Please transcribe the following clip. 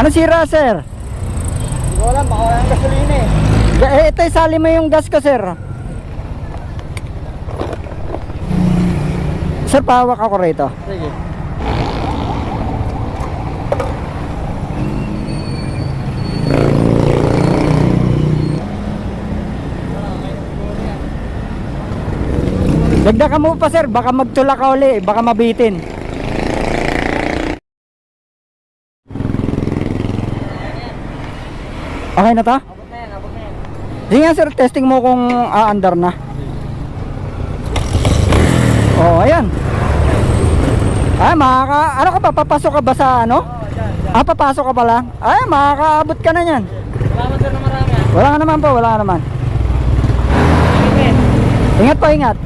Ano sira, sir? Hindi ko alam, baka wala ng gasolina eh. Ito, isali mo yung gas ko, sir. Sir, pahawak ako rito. Sige. Dagdagan mo pa, sir, baka magtula ka uli, baka mabitin. Okay na to? Abot na yan, abot na yan. Sige nga, sir, testing mo kung aandar na. Oh, ayan. Ay, ano ka pa? Papasok ka ba sa ano? Oo, dyan. Papasok ka pala? Ay, makakaabot ka na yan. Salamat sir na marami ah. Wala ka naman po, wala ka naman. Ingat. Ingat pa, ingat.